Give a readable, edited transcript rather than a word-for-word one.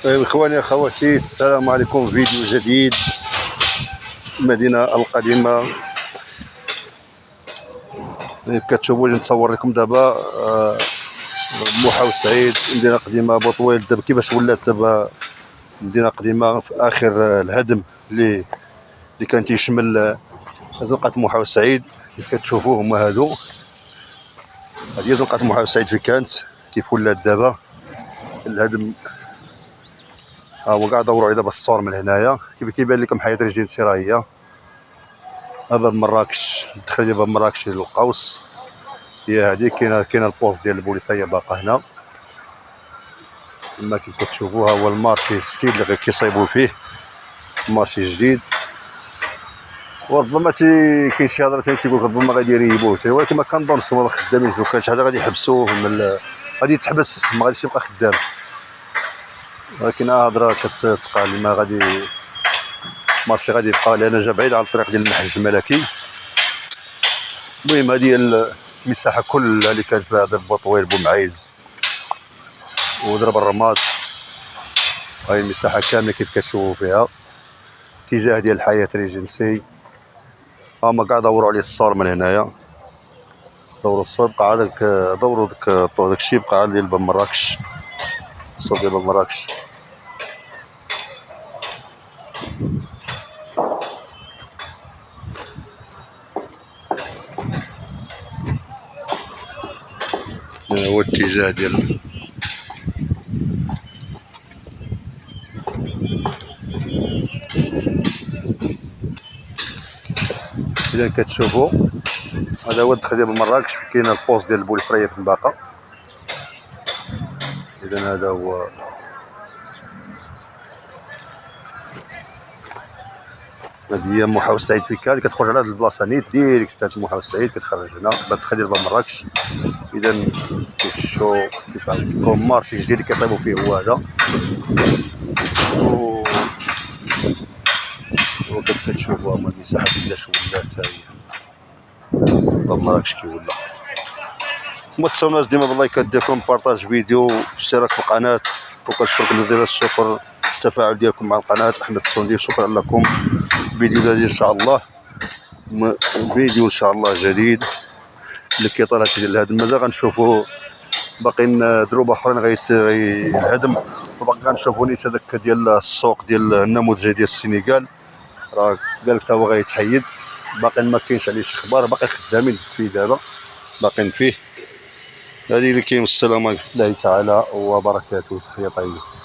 إخواني أخواتي، السلام عليكم. فيديو جديد. المدينة القديمة كتشوفوا اللي نصور لكم دابا. موحى وسعيد، مدينة قديمة بوطويل. دابا كيفاش ولات دابا مدينة قديمة في آخر الهدم اللي كان تيشمل زنقة موحى وسعيد. كيف كتشوفوا هما هادو، هذه زنقة موحى وسعيد في كانت. كيف ولات دابا الهدم، ها هو كاع دوروا على دابا الصور من هنايا. كيف كيبان لكم حياة ريجنسي راه هي باب مراكش. الدخله ديال باب مراكش للقوس هي هذه. كاينه البوست ديال البوليس هي باقا هنا. كما كيف كتشوفوا ها هو المارشي الجديد اللي كيصايبوا فيه، مارشي جديد. وربما كاين شي هضره تيقول ربما غادي يريبوه، ولكن ما كنظنش هما خدامين. لو كان شي حاجه غادي يحبسوه غادي يتحبس، ما غاديش يبقى خدام. ولكن هضره كتقال ما غادي مارشي غادي يبقى، لان جا بعيد على الطريق ديال المحج الملكي. المهم هذه المساحه كلها اللي كانت فيها ضرب بوطويل بومعايز وضرب الرماد. هاي المساحه كامله كيف كتشوفوا فيها اتجاه ديال الحياه ريجنسي. هما كاع دوروا عليه الصور من هنايا، دوروا الصور بقى هذاك، دوروا داك الشيء بقى ديال باب مراكش، الصور ديال باب مراكش. هو الاتجاه ديال اذا كتشوفوا هذا هو الدخل ديال مراكش. كاين البوست ديال البوليس راه في الباقه. اذا هذا هو هذه هي موحى وسعيد في كاد. كتخرج على هذه البلاصه نيت ديريكت تاع موحى وسعيد، كتخرج هنا باش تدخل ديال باب مراكش. اذا كيفشو كيف كيكون مارشي جديد اللي كيصايبوا فيه هو هذا. وكيف كتشوفوا هما المساحه كيفاش ولات هي باب مراكش كي ولا. وما تنساوناش ديما باللايكات ديالكم، بارطاج فيديو، اشتراك في القناه. وكنشكركم جزيل الشكر التفاعل ديالكم مع القناه. احمد السوندي، شكرا لكم. فيديو جديد ان شاء الله، فيديو ان شاء الله جديد اللي كيطال هادشي ديال الهدم. مازال غنشوفوا باقيين دروب اخرين غينهدم، وباقي غنشوفوا نيت هذاك ديال السوق ديال النموذجي ديال السينيغال، راه قالك حتى هو غيتحيد. باقي ما كاينش عليه شي اخبار، باقي خدامين فيه دابا، باقيين فيه. هذه اللي كاين. السلام عليكم ورحمه الله تعالى وبركاته. تحيه طيبه.